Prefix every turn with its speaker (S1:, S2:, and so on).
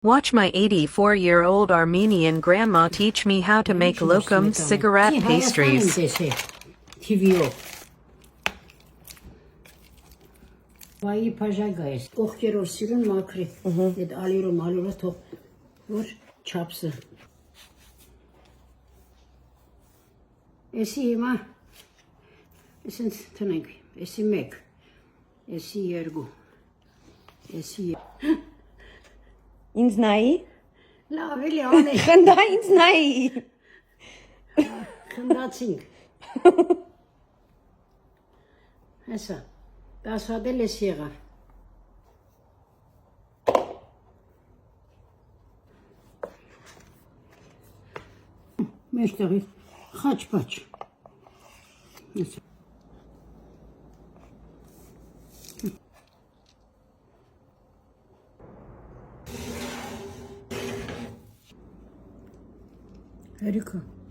S1: Watch my 84-year-old Armenian grandma teach me how to make lokum cigarette pastries.
S2: TVO. Vay pajagayız. Okkeror sürün makri. Dedi alıyorum top. Vur çapsı. Esi ma. Esin tınık. Esi mek. Esi yergu. Esi.
S3: Ինձ նայի։
S2: Լավ էլի անե։
S3: Խնդա ինձ նայի։
S2: Խնդացինք։ Հեսա։ Դասադել ես եղավ։ Մեջտեղի խաչ-պաչ։ Հեսա։ Harika.